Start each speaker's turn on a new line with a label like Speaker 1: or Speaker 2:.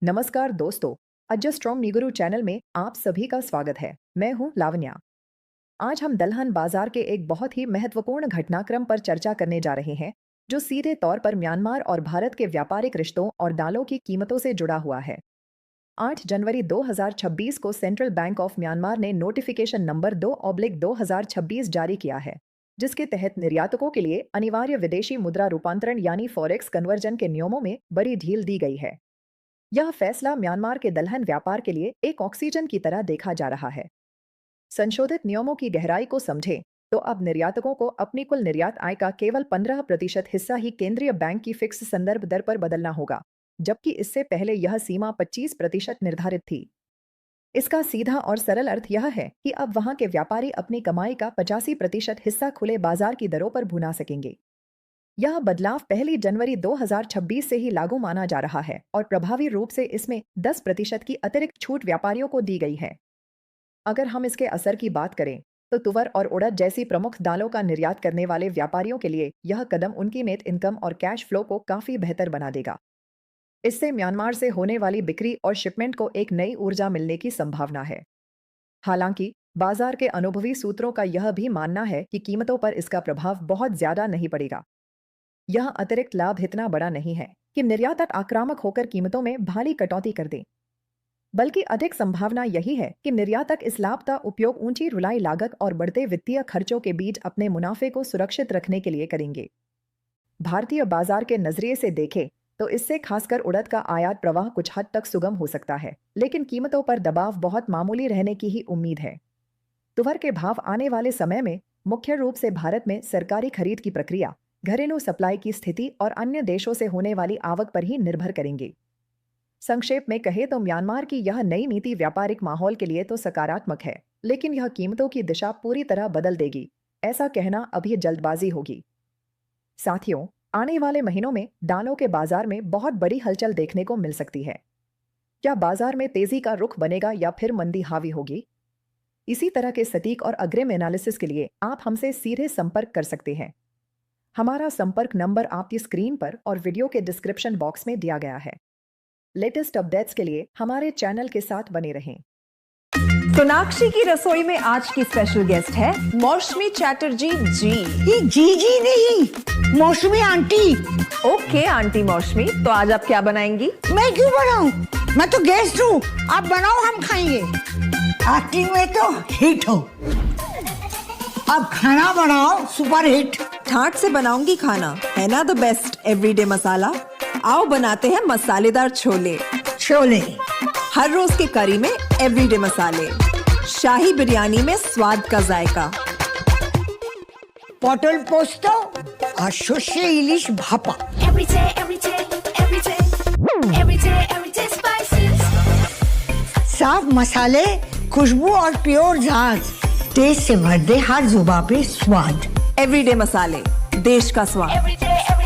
Speaker 1: नमस्कार दोस्तों, अज्जा स्ट्रॉन्ग निगुरु चैनल में आप सभी का स्वागत है। मैं हूं लावण्या। आज हम दलहन बाजार के एक बहुत ही महत्वपूर्ण घटनाक्रम पर चर्चा करने जा रहे हैं, जो सीधे तौर पर म्यांमार और भारत के व्यापारिक रिश्तों और दालों की कीमतों से जुड़ा हुआ है। 8 जनवरी 2026 को सेंट्रल बैंक ऑफ म्यांमार ने नोटिफिकेशन नंबर 2/2026 जारी किया है, जिसके तहत निर्यातकों के लिए अनिवार्य विदेशी मुद्रा रूपांतरण यानी फॉरेक्स कन्वर्जन के नियमों में बड़ी ढील दी गई है। यह फैसला म्यांमार के दलहन व्यापार के लिए एक ऑक्सीजन की तरह देखा जा रहा है। संशोधित नियमों की गहराई को समझें तो अब निर्यातकों को अपनी कुल निर्यात आय का केवल 15% हिस्सा ही केंद्रीय बैंक की फिक्स संदर्भ दर पर बदलना होगा, जबकि इससे पहले यह सीमा 25% निर्धारित थी। इसका सीधा और सरल अर्थ यह है कि अब वहां के व्यापारी अपनी कमाई का 85% हिस्सा खुले बाजार की दरों पर भुना सकेंगे। यह बदलाव 1 जनवरी 2026 से ही लागू माना जा रहा है और प्रभावी रूप से इसमें 10% की अतिरिक्त छूट व्यापारियों को दी गई है। अगर हम इसके असर की बात करें तो तुवर और उड़द जैसी प्रमुख दालों का निर्यात करने वाले व्यापारियों के लिए यह कदम उनकी नेट इनकम और कैश फ्लो को काफी बेहतर बना देगा। इससे म्यांमार से होने वाली बिक्री और शिपमेंट को एक नई ऊर्जा मिलने की संभावना है। हालांकि बाजार के अनुभवी सूत्रों का यह भी मानना है कि कीमतों पर इसका प्रभाव बहुत ज्यादा नहीं पड़ेगा। यह अतिरिक्त लाभ इतना बड़ा नहीं है कि निर्यातक आक्रामक होकर कीमतों में भारी कटौती कर दें, बल्कि अधिक संभावना यही है कि निर्यातक इस लाभ का उपयोग ऊंची रुलाई लागत और बढ़ते वित्तीय खर्चों के बीच अपने मुनाफे को सुरक्षित रखने के लिए करेंगे। भारतीय बाजार के नजरिए से देखें तो इससे खासकर उड़द का आयात प्रवाह कुछ हद तक सुगम हो सकता है, लेकिन कीमतों पर दबाव बहुत मामूली रहने की ही उम्मीद है। तुवर के भाव आने वाले समय में मुख्य रूप से भारत में सरकारी खरीद की प्रक्रिया, घरेलू सप्लाई की स्थिति और अन्य देशों से होने वाली आवक पर ही निर्भर करेंगे। संक्षेप में कहे तो म्यांमार की यह नई नीति व्यापारिक माहौल के लिए तो सकारात्मक है, लेकिन यह कीमतों की दिशा पूरी तरह बदल देगी, ऐसा कहना अभी जल्दबाजी होगी। साथियों, आने वाले महीनों में दालों के बाजार में बहुत बड़ी हलचल देखने को मिल सकती है। क्या बाजार में तेजी का रुख बनेगा या फिर मंदी हावी होगी? इसी तरह के सटीक और अग्रिम एनालिसिस के लिए आप हमसे सीधे संपर्क कर सकते हैं। हमारा संपर्क नंबर आपकी स्क्रीन पर और वीडियो के डिस्क्रिप्शन बॉक्स में दिया गया है। लेटेस्ट अपडेट्स के लिए हमारे चैनल के साथ बने रहें।
Speaker 2: सोनाक्षी की रसोई में आज की स्पेशल गेस्ट है मौसमी चैटर्जी जी।
Speaker 3: ये जी नहीं, मौसमी आंटी।
Speaker 2: ओके आंटी मौसमी, तो आज आप क्या बनाएंगी?
Speaker 3: मैं क्यों बनाऊं? मैं तो गेस्ट हूँ, आप बनाओ, हम खाएंगे। एक्टिंग में तो हिट हो, अब खाना बनाओ सुपर हिट।
Speaker 2: ठाट से बनाऊंगी खाना, है ना द बेस्ट एवरीडे मसाला। आओ बनाते हैं मसालेदार छोले।
Speaker 3: छोले
Speaker 2: हर रोज के करी में एवरीडे मसाले, शाही बिरयानी में स्वाद का जायका।
Speaker 3: पटल पोस्तो और शोषे इलिश भापा। साफ मसाले, खुशबू और प्योर झांझ, टेस्ट से भर दे हर जुबान पे स्वाद।
Speaker 2: एवरीडे मसाले, देश का स्वाद।